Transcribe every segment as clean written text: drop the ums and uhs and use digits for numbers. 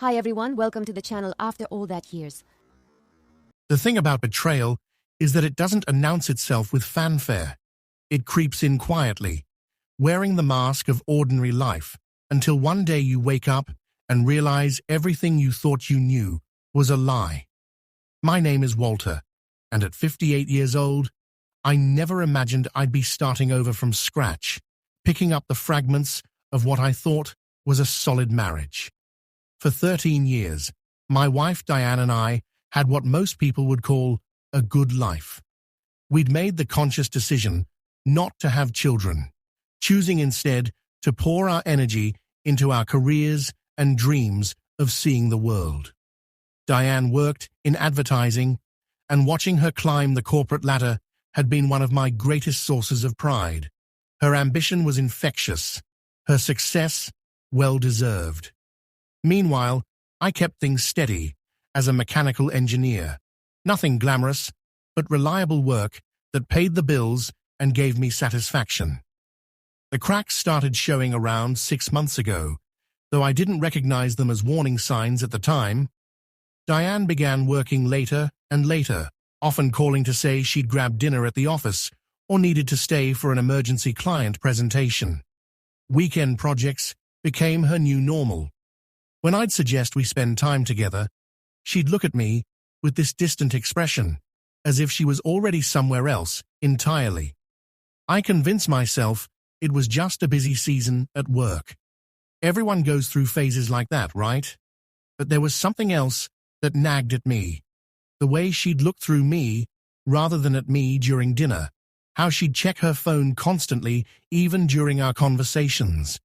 Hi everyone, welcome to the channel After All That Years. The thing about betrayal is that it doesn't announce itself with fanfare. It creeps in quietly, wearing the mask of ordinary life, until one day you wake up and realize everything you thought you knew was a lie. My name is Walter, and at 58 years old, I never imagined I'd be starting over from scratch, picking up the fragments of what I thought was a solid marriage. For 13 years, my wife Diane and I had what most people would call a good life. We'd made the conscious decision not to have children, choosing instead to pour our energy into our careers and dreams of seeing the world. Diane worked in advertising, and watching her climb the corporate ladder had been one of my greatest sources of pride. Her ambition was infectious, her success well-deserved. Meanwhile, I kept things steady as a mechanical engineer. Nothing glamorous, but reliable work that paid the bills and gave me satisfaction. The cracks started showing around 6 months ago, though I didn't recognize them as warning signs at the time. Diane began working later and later, often calling to say she'd grabbed dinner at the office or needed to stay for an emergency client presentation. Weekend projects became her new normal. When I'd suggest we spend time together, she'd look at me with this distant expression, as if she was already somewhere else entirely. I convinced myself it was just a busy season at work. Everyone goes through phases like that, right? But there was something else that nagged at me. The way she'd look through me rather than at me during dinner, how she'd check her phone constantly even during our conversations.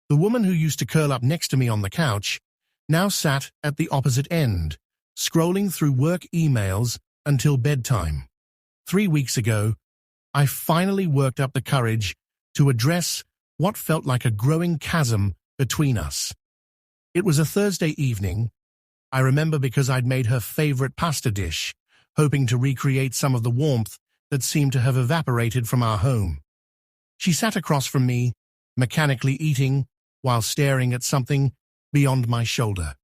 The woman who used to curl up next to me on the couch now sat at the opposite end, scrolling through work emails until bedtime. 3 weeks ago, I finally worked up the courage to address what felt like a growing chasm between us. It was a Thursday evening. I remember because I'd made her favorite pasta dish, hoping to recreate some of the warmth that seemed to have evaporated from our home. She sat across from me, mechanically eating, while staring at something beyond my shoulder.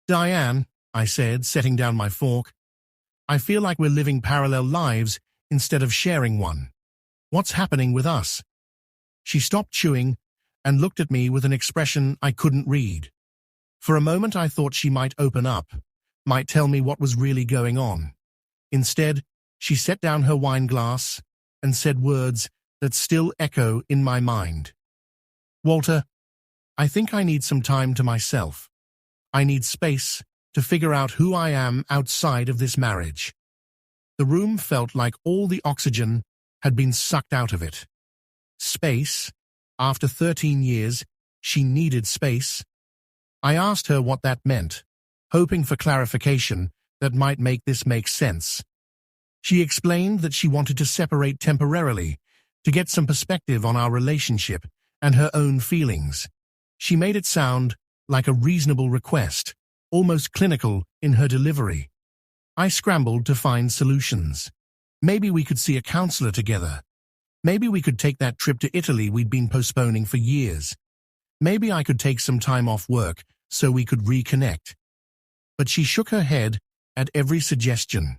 "Diane," I said, setting down my fork, "I feel like we're living parallel lives instead of sharing one. What's happening with us?" She stopped chewing and looked at me with an expression I couldn't read. For a moment I thought she might open up, might tell me what was really going on. Instead, she set down her wine glass and said words that still echo in my mind. "Walter, I think I need some time to myself. I need space to figure out who I am outside of this marriage." The room felt like all the oxygen had been sucked out of it. Space. After 13 years, she needed space. I asked her what that meant, hoping for clarification that might make this make sense. She explained that she wanted to separate temporarily to get some perspective on our relationship and her own feelings. She made it sound like a reasonable request, almost clinical in her delivery. I scrambled to find solutions. Maybe we could see a counselor together. Maybe we could take that trip to Italy we'd been postponing for years. Maybe I could take some time off work so we could reconnect. But she shook her head at every suggestion,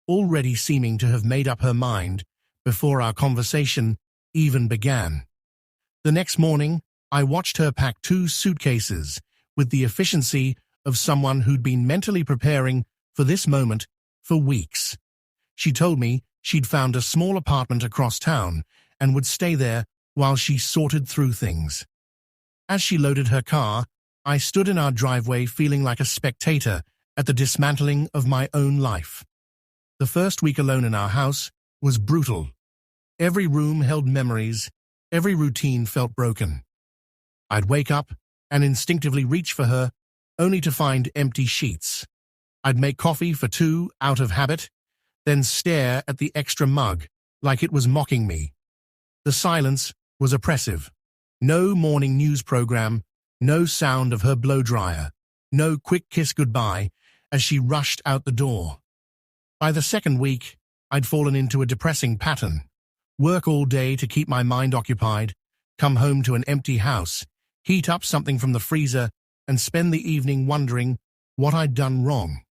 already seeming to have made up her mind before our conversation even began. The next morning, I watched her pack 2 suitcases with the efficiency of someone who'd been mentally preparing for this moment for weeks. She told me she'd found a small apartment across town and would stay there while she sorted through things. As she loaded her car, I stood in our driveway feeling like a spectator at the dismantling of my own life. The first week alone in our house was brutal. Every room held memories, every routine felt broken. I'd wake up and instinctively reach for her, only to find empty sheets. I'd make coffee for 2 out of habit, then stare at the extra mug like it was mocking me. The silence was oppressive. No morning news program, no sound of her blow-dryer, no quick kiss goodbye as she rushed out the door. By the second week, I'd fallen into a depressing pattern. Work all day to keep my mind occupied, come home to an empty house, heat up something from the freezer, and spend the evening wondering what I'd done wrong.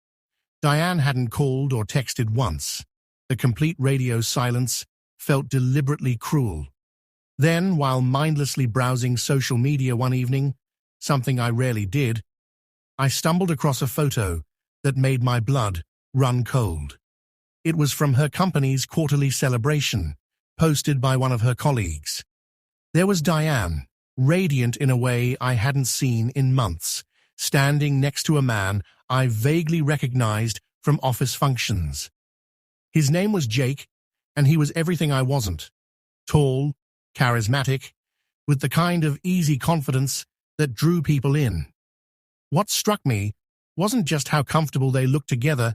Diane hadn't called or texted once. The complete radio silence felt deliberately cruel. Then, while mindlessly browsing social media one evening, something I rarely did, I stumbled across a photo that made my blood run cold. It was from her company's quarterly celebration, posted by one of her colleagues. There was Diane, radiant in a way I hadn't seen in months, standing next to a man I vaguely recognized from office functions. His name was Jake, and he was everything I wasn't. Tall, charismatic, with the kind of easy confidence that drew people in. What struck me wasn't just how comfortable they looked together,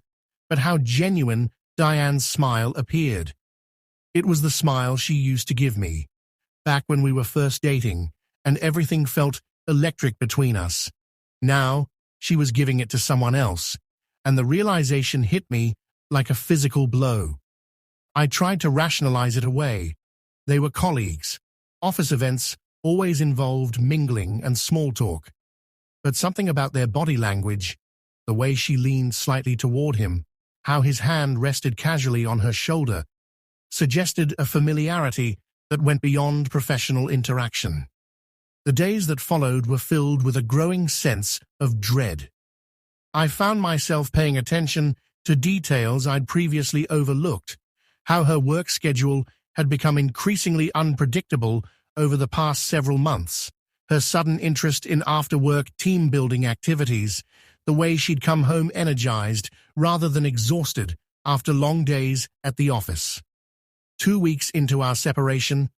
but how genuine Diane's smile appeared. It was the smile she used to give me, back when we were first dating, and everything felt electric between us. Now, she was giving it to someone else, and the realization hit me like a physical blow. I tried to rationalize it away. They were colleagues. Office events always involved mingling and small talk. But something about their body language, the way she leaned slightly toward him, how his hand rested casually on her shoulder, suggested a familiarity that went beyond professional interaction. The days that followed were filled with a growing sense of dread. I found myself paying attention to details I'd previously overlooked, how her work schedule had become increasingly unpredictable over the past several months, her sudden interest in after-work team-building activities, the way she'd come home energized rather than exhausted after long days at the office. 2 weeks into our separation,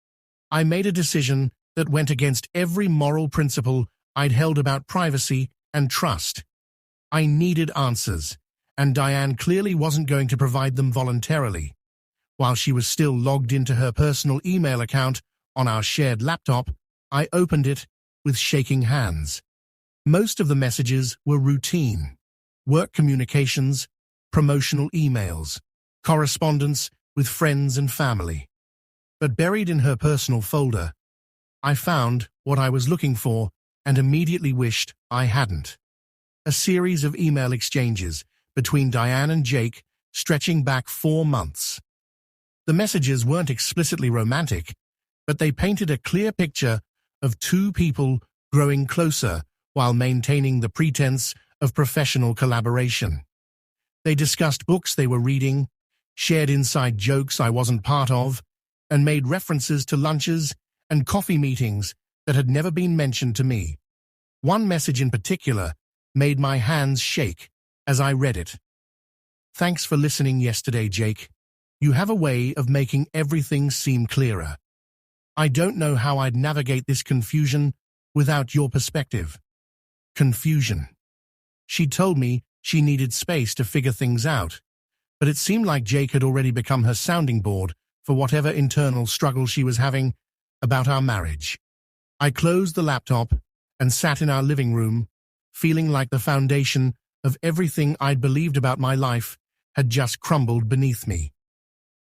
I made a decision that went against every moral principle I'd held about privacy and trust. I needed answers, and Diane clearly wasn't going to provide them voluntarily. While she was still logged into her personal email account on our shared laptop, I opened it with shaking hands. Most of the messages were routine: work communications, promotional emails, correspondence with friends and family. But buried in her personal folder, I found what I was looking for and immediately wished I hadn't. A series of email exchanges between Diane and Jake stretching back 4 months. The messages weren't explicitly romantic, but they painted a clear picture of two people growing closer while maintaining the pretense of professional collaboration. They discussed books they were reading, shared inside jokes I wasn't part of, and made references to lunches and coffee meetings that had never been mentioned to me. One message in particular made my hands shake as I read it. "Thanks for listening yesterday, Jake. You have a way of making everything seem clearer. I don't know how I'd navigate this confusion without your perspective." Confusion. She told me she needed space to figure things out, but it seemed like Jake had already become her sounding board for whatever internal struggle she was having about our marriage. I closed the laptop and sat in our living room, feeling like the foundation of everything I'd believed about my life had just crumbled beneath me.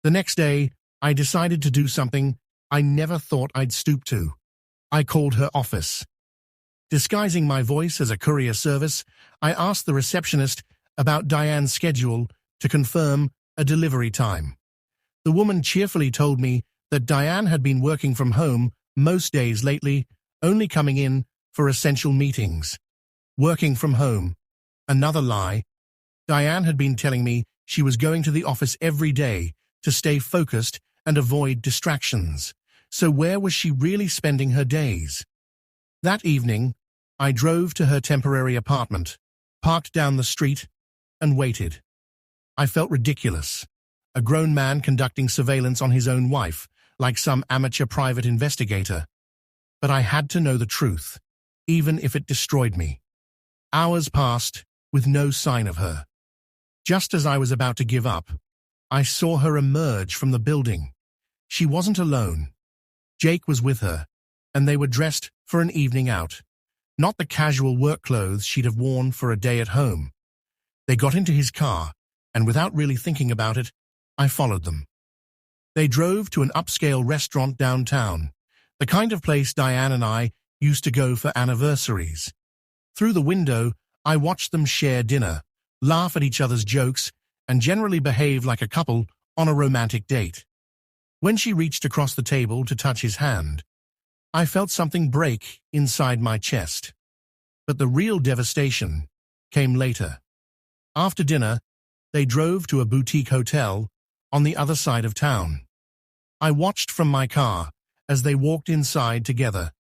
The next day, I decided to do something I never thought I'd stoop to. I called her office. Disguising my voice as a courier service, I asked the receptionist about Diane's schedule to confirm a delivery time. The woman cheerfully told me that Diane had been working from home most days lately, only coming in for essential meetings. Working from home. Another lie. Diane had been telling me she was going to the office every day to stay focused and avoid distractions. So where was she really spending her days? That evening, I drove to her temporary apartment, parked down the street, and waited. I felt ridiculous. A grown man conducting surveillance on his own wife, like some amateur private investigator. But I had to know the truth, even if it destroyed me. Hours passed with no sign of her. Just as I was about to give up, I saw her emerge from the building. She wasn't alone. Jake was with her, and they were dressed for an evening out. Not the casual work clothes she'd have worn for a day at home. They got into his car, and without really thinking about it, I followed them. They drove to an upscale restaurant downtown, the kind of place Diane and I used to go for anniversaries. Through the window, I watched them share dinner, laugh at each other's jokes, and generally behave like a couple on a romantic date. When she reached across the table to touch his hand, I felt something break inside my chest. But the real devastation came later. After dinner, they drove to a boutique hotel on the other side of town. I watched from my car as they walked inside together,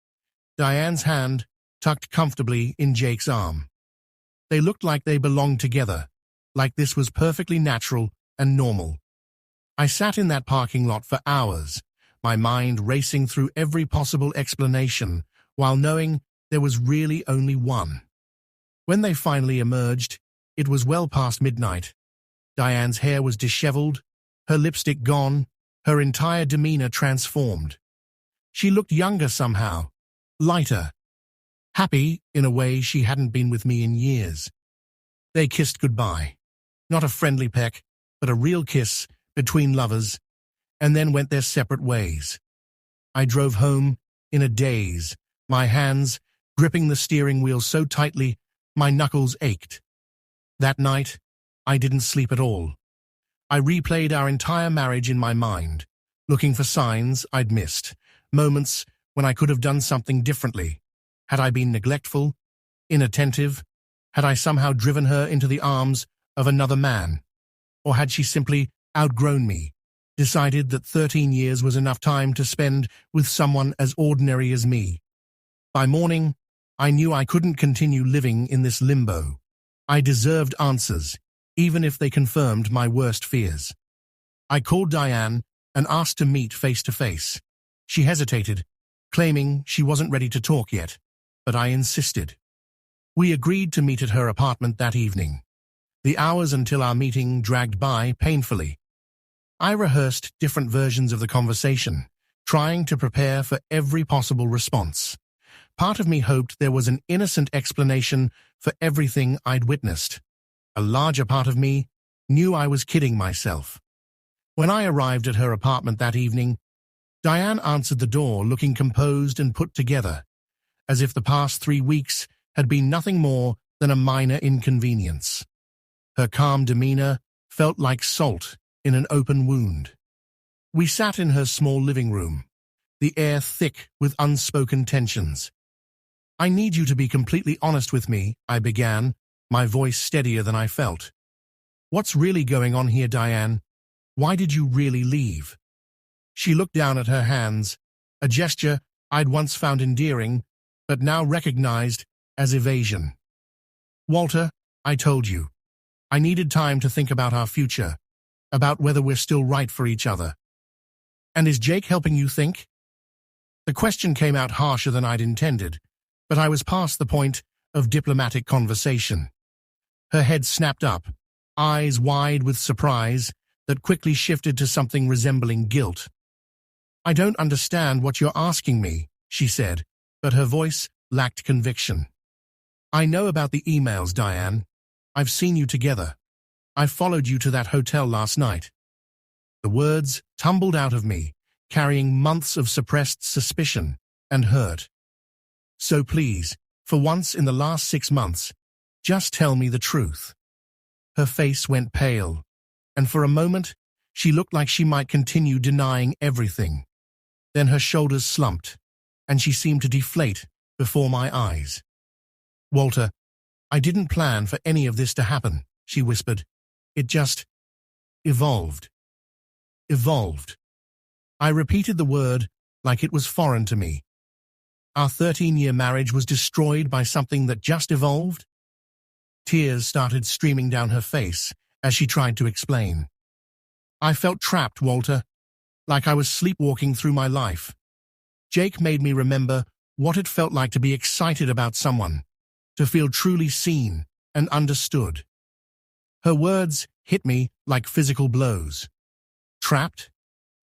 Diane's hand tucked comfortably in Jake's arm. They looked like they belonged together, like this was perfectly natural and normal. I sat in that parking lot for hours, my mind racing through every possible explanation, while knowing there was really only one. When they finally emerged, it was well past midnight. Diane's hair was disheveled, her lipstick gone, her entire demeanor transformed. She looked younger somehow, lighter, happy in a way she hadn't been with me in years. They kissed goodbye. Not a friendly peck, but a real kiss between lovers, and then went their separate ways. I drove home in a daze, my hands gripping the steering wheel so tightly my knuckles ached. That night, I didn't sleep at all. I replayed our entire marriage in my mind, looking for signs I'd missed, moments when I could have done something differently. Had I been neglectful, inattentive? Had I somehow driven her into the arms of another man? Or had she simply outgrown me, decided that 13 years was enough time to spend with someone as ordinary as me? By morning, I knew I couldn't continue living in this limbo. I deserved answers, even if they confirmed my worst fears. I called Diane and asked to meet face to face. She hesitated, claiming she wasn't ready to talk yet, but I insisted. We agreed to meet at her apartment that evening. The hours until our meeting dragged by painfully. I rehearsed different versions of the conversation, trying to prepare for every possible response. Part of me hoped there was an innocent explanation for everything I'd witnessed. A larger part of me knew I was kidding myself. When I arrived at her apartment that evening, Diane answered the door looking composed and put together, as if the past 3 weeks had been nothing more than a minor inconvenience. Her calm demeanor felt like salt in an open wound. We sat in her small living room, the air thick with unspoken tensions. "I need you to be completely honest with me," I began, my voice steadier than I felt. "What's really going on here, Diane? Why did you really leave?" She looked down at her hands, a gesture I'd once found endearing, but now recognized as evasion. "Walter, I told you. I needed time to think about our future, about whether we're still right for each other." "And is Jake helping you think?" The question came out harsher than I'd intended, but I was past the point of diplomatic conversation. Her head snapped up, eyes wide with surprise that quickly shifted to something resembling guilt. "I don't understand what you're asking me," she said, but her voice lacked conviction. "I know about the emails, Diane. I've seen you together. I followed you to that hotel last night." The words tumbled out of me, carrying months of suppressed suspicion and hurt. "So please, for once in the last 6 months, just tell me the truth." Her face went pale, and for a moment, she looked like she might continue denying everything. Then her shoulders slumped, and she seemed to deflate before my eyes. "Walter, I didn't plan for any of this to happen," she whispered. "It just evolved." Evolved. I repeated the word like it was foreign to me. Our 13-year marriage was destroyed by something that just evolved? Tears started streaming down her face as she tried to explain. "I felt trapped, Walter, like I was sleepwalking through my life. Jake made me remember what it felt like to be excited about someone, to feel truly seen and understood." Her words hit me like physical blows. "Trapped?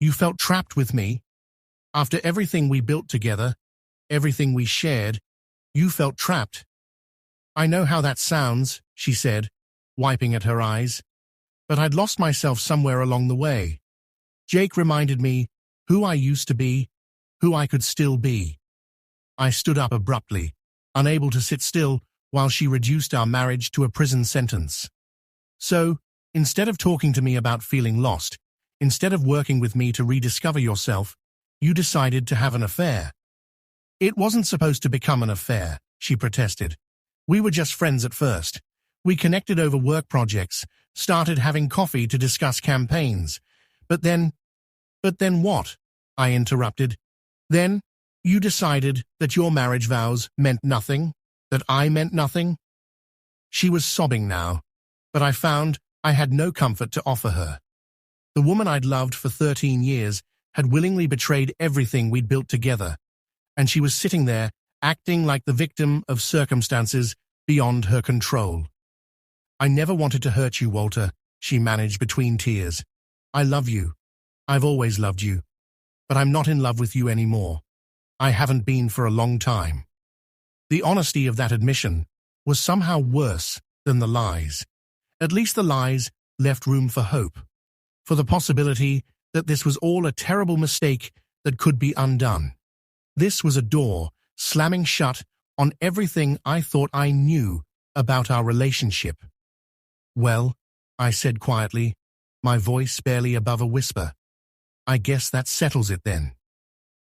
You felt trapped with me? After everything we built together, everything we shared, you felt trapped?" "I know how that sounds," she said, wiping at her eyes, "but I'd lost myself somewhere along the way. Jake reminded me who I used to be, who I could still be." I stood up abruptly, unable to sit still while she reduced our marriage to a prison sentence. So, instead of talking to me about feeling lost, instead of working with me to rediscover yourself, you decided to have an affair. It wasn't supposed to become an affair, she protested. We were just friends at first. We connected over work projects, started having coffee to discuss campaigns. But then what? I interrupted. Then, you decided that your marriage vows meant nothing, that I meant nothing? She was sobbing now, but I found I had no comfort to offer her. The woman I'd loved for 13 years had willingly betrayed everything we'd built together, and she was sitting there, acting like the victim of circumstances beyond her control. I never wanted to hurt you, Walter, she managed between tears. I love you. I've always loved you. But I'm not in love with you anymore. I haven't been for a long time. The honesty of that admission was somehow worse than the lies. At least the lies left room for hope, for the possibility that this was all a terrible mistake that could be undone. This was a door slamming shut on everything I thought I knew about our relationship. Well, I said quietly, my voice barely above a whisper. I guess that settles it then.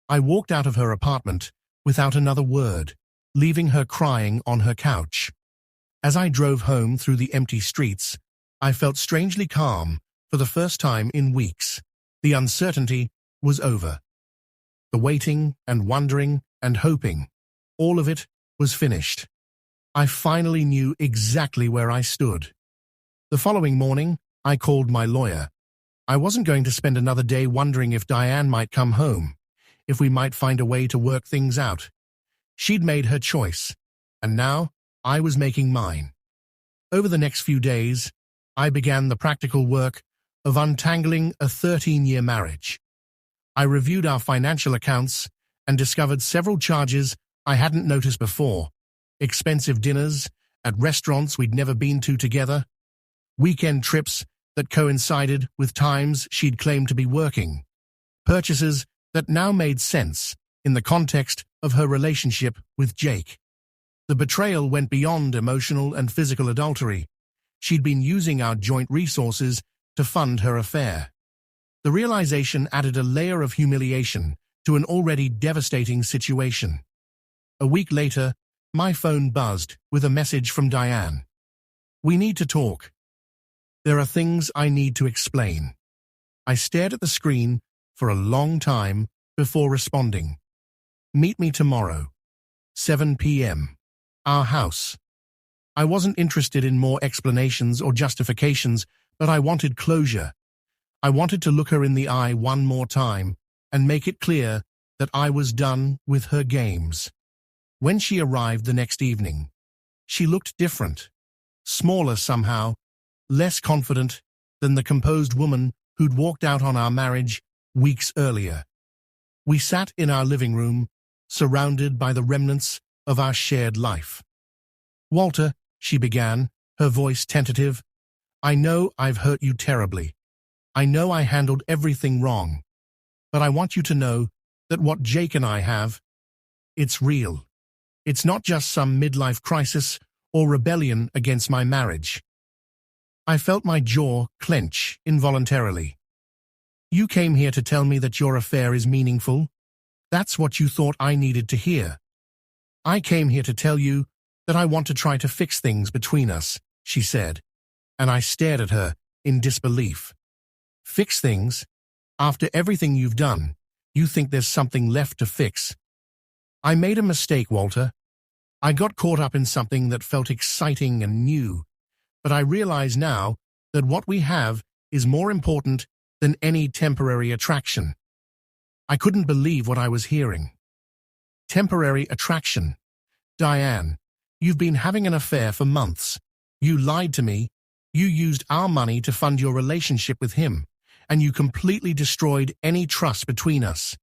I walked out of her apartment without another word, leaving her crying on her couch. As I drove home through the empty streets, I felt strangely calm for the first time in weeks. The uncertainty was over. The waiting and wondering and hoping, all of it was finished. I finally knew exactly where I stood. The following morning, I called my lawyer. I wasn't going to spend another day wondering if Diane might come home, if we might find a way to work things out. She'd made her choice, and now I was making mine. Over the next few days, I began the practical work of untangling a 13-year marriage. I reviewed our financial accounts and discovered several charges I hadn't noticed before. Expensive dinners at restaurants we'd never been to together, weekend trips that coincided with times she'd claimed to be working, purchases that now made sense in the context of her relationship with Jake. The betrayal went beyond emotional and physical adultery. She'd been using our joint resources to fund her affair. The realization added a layer of humiliation to an already devastating situation. A week later, my phone buzzed with a message from Diane. We need to talk. There are things I need to explain. I stared at the screen for a long time before responding. Meet me tomorrow, 7 p.m. Our house. I wasn't interested in more explanations or justifications, but I wanted closure. I wanted to look her in the eye one more time and make it clear that I was done with her games. When she arrived the next evening, she looked different, smaller somehow, less confident than the composed woman who'd walked out on our marriage weeks earlier. We sat in our living room, surrounded by the remnants of our shared life. Walter, she began, her voice tentative, I know I've hurt you terribly. I know I handled everything wrong. But I want you to know that what Jake and I have, it's real. It's not just some midlife crisis or rebellion against my marriage. I felt my jaw clench involuntarily. You came here to tell me that your affair is meaningful? That's what you thought I needed to hear. I came here to tell you that I want to try to fix things between us, she said, and I stared at her in disbelief. Fix things? After everything you've done, you think there's something left to fix? I made a mistake, Walter. I got caught up in something that felt exciting and new, but I realize now that what we have is more important than any temporary attraction. I couldn't believe what I was hearing. Temporary attraction. Diane, you've been having an affair for months. You lied to me. You used our money to fund your relationship with him, and you completely destroyed any trust between us.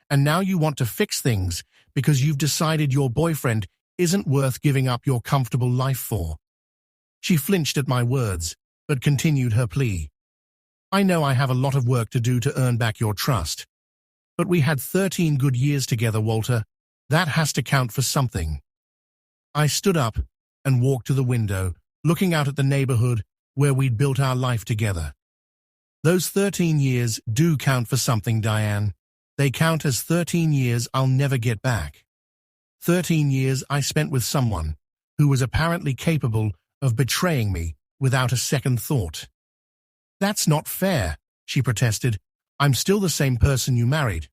And now you want to fix things because you've decided your boyfriend isn't worth giving up your comfortable life for. She flinched at my words, but continued her plea. I know I have a lot of work to do to earn back your trust. But we had 13 good years together, Walter. That has to count for something. I stood up, and walked to the window, looking out at the neighborhood where we'd built our life together. Those 13 years do count for something, Diane. They count as 13 years I'll never get back. 13 years I spent with someone who was apparently capable of betraying me without a second thought. That's not fair, she protested. I'm still the same person you married.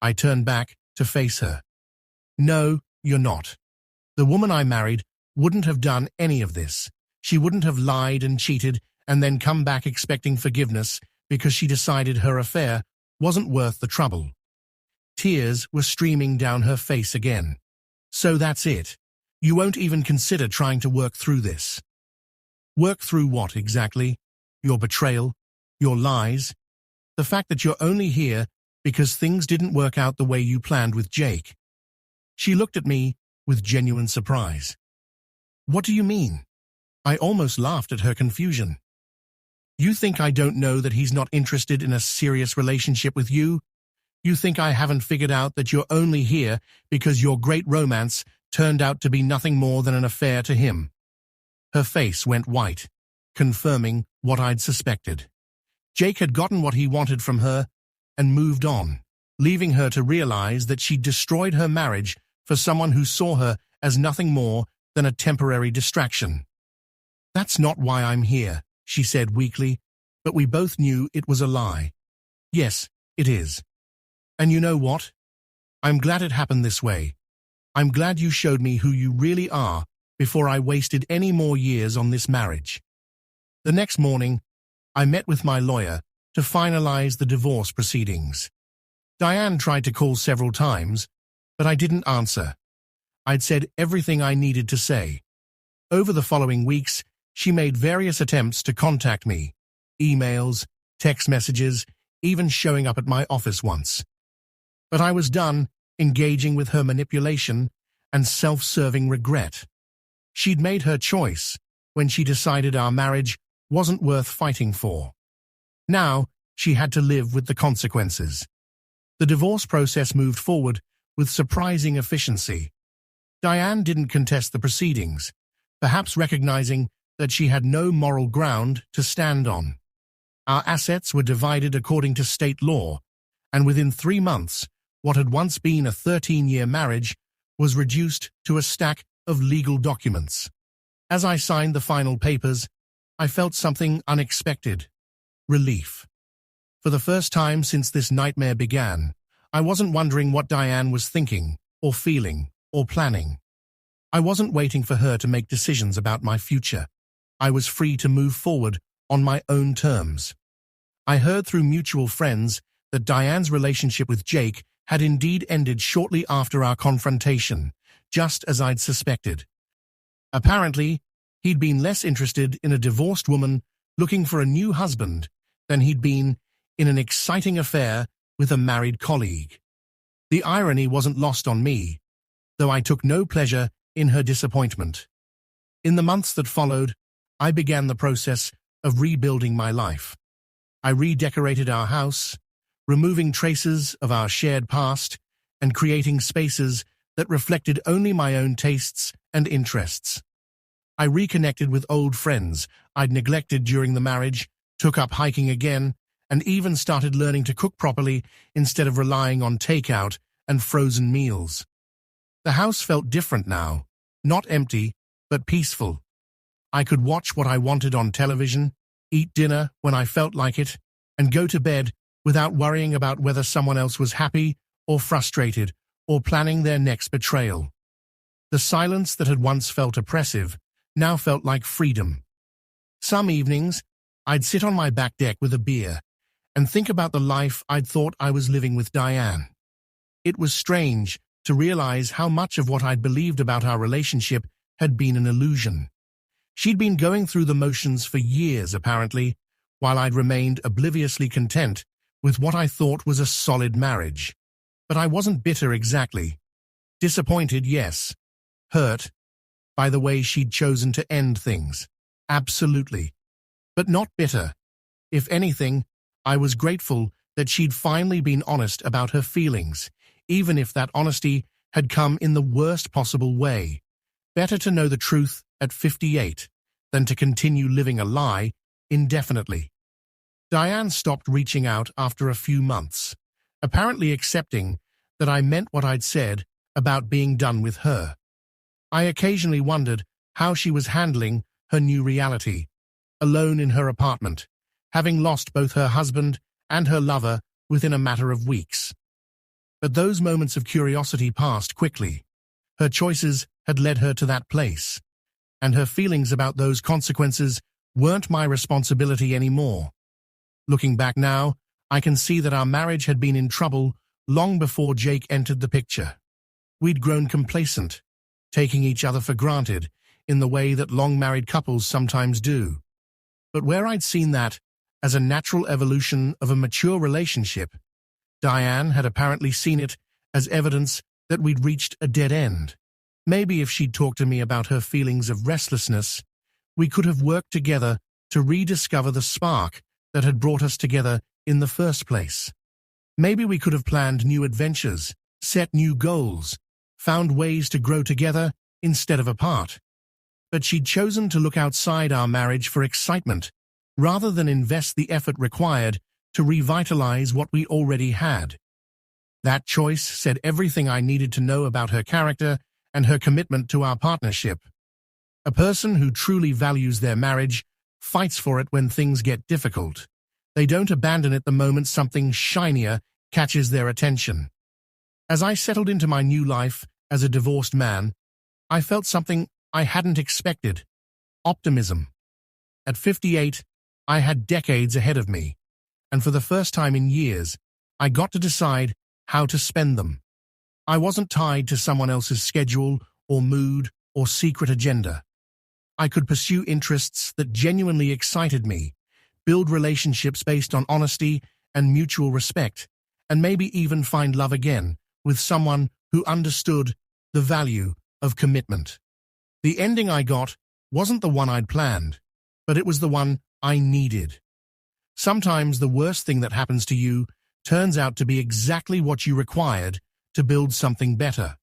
I turned back to face her. No, you're not. The woman I married wouldn't have done any of this. She wouldn't have lied and cheated and then come back expecting forgiveness because she decided her affair wasn't worth the trouble. Tears were streaming down her face again. So that's it. You won't even consider trying to work through this. Work through what exactly? Your betrayal? Your lies? The fact that you're only here because things didn't work out the way you planned with Jake. She looked at me with genuine surprise. What do you mean? I almost laughed at her confusion. You think I don't know that he's not interested in a serious relationship with you? You think I haven't figured out that you're only here because your great romance turned out to be nothing more than an affair to him? Her face went white, confirming what I'd suspected. Jake had gotten what he wanted from her and moved on, leaving her to realize that she'd destroyed her marriage for someone who saw her as nothing more than a temporary distraction. That's not why I'm here, she said weakly, but we both knew it was a lie. Yes, it is. And you know what? I'm glad it happened this way. I'm glad you showed me who you really are before I wasted any more years on this marriage. The next morning, I met with my lawyer to finalize the divorce proceedings. Diane tried to call several times, but I didn't answer. I'd said everything I needed to say. Over the following weeks, she made various attempts to contact me, emails, text messages, even showing up at my office once. But I was done engaging with her manipulation and self-serving regret. She'd made her choice when she decided our marriage wasn't worth fighting for. Now, she had to live with the consequences. The divorce process moved forward with surprising efficiency. Diane didn't contest the proceedings, perhaps recognizing that she had no moral ground to stand on. Our assets were divided according to state law, and within 3 months, what had once been a 13-year marriage was reduced to a stack of legal documents. As I signed the final papers, I felt something unexpected: relief. For the first time since this nightmare began, I wasn't wondering what Diane was thinking, or feeling, or planning. I wasn't waiting for her to make decisions about my future. I was free to move forward on my own terms. I heard through mutual friends that Diane's relationship with Jake had indeed ended shortly after our confrontation, just as I'd suspected. Apparently, he'd been less interested in a divorced woman looking for a new husband than he'd been in an exciting affair with a married colleague. The irony wasn't lost on me, though I took no pleasure in her disappointment. In the months that followed, I began the process of rebuilding my life. I redecorated our house, removing traces of our shared past and creating spaces that reflected only my own tastes and interests. I reconnected with old friends I'd neglected during the marriage, took up hiking again, and even started learning to cook properly instead of relying on takeout and frozen meals. The house felt different now, not empty, but peaceful. I could watch what I wanted on television, eat dinner when I felt like it, and go to bed without worrying about whether someone else was happy or frustrated or planning their next betrayal. The silence that had once felt oppressive now felt like freedom. Some evenings, I'd sit on my back deck with a beer and think about the life I'd thought I was living with Diane. It was strange to realize how much of what I'd believed about our relationship had been an illusion. She'd been going through the motions for years, apparently, while I'd remained obliviously content with what I thought was a solid marriage. But I wasn't bitter exactly. Disappointed, yes. Hurt by the way she'd chosen to end things. Absolutely. But not bitter. If anything, I was grateful that she'd finally been honest about her feelings, even if that honesty had come in the worst possible way. Better to know the truth at 58 than to continue living a lie indefinitely. Diane stopped reaching out after a few months, apparently accepting that I meant what I'd said about being done with her. I occasionally wondered how she was handling her new reality, alone in her apartment, having lost both her husband and her lover within a matter of weeks. But those moments of curiosity passed quickly. Her choices had led her to that place, and her feelings about those consequences weren't my responsibility anymore. Looking back now, I can see that our marriage had been in trouble long before Jake entered the picture. We'd grown complacent, taking each other for granted in the way that long-married couples sometimes do. But where I'd seen that as a natural evolution of a mature relationship, Diane had apparently seen it as evidence that we'd reached a dead end. Maybe if she'd talked to me about her feelings of restlessness, we could have worked together to rediscover the spark that had brought us together in the first place. Maybe we could have planned new adventures, set new goals, found ways to grow together instead of apart. But she'd chosen to look outside our marriage for excitement, rather than invest the effort required to revitalize what we already had. That choice said everything I needed to know about her character and her commitment to our partnership. A person who truly values their marriage fights for it when things get difficult. They don't abandon it the moment something shinier catches their attention. As I settled into my new life as a divorced man, I felt something I hadn't expected: optimism. At 58, I had decades ahead of me, and for the first time in years, I got to decide how to spend them. I wasn't tied to someone else's schedule or mood or secret agenda. I could pursue interests that genuinely excited me, build relationships based on honesty and mutual respect, and maybe even find love again with someone who understood the value of commitment. The ending I got wasn't the one I'd planned, but it was the one I needed. Sometimes the worst thing that happens to you turns out to be exactly what you required to build something better.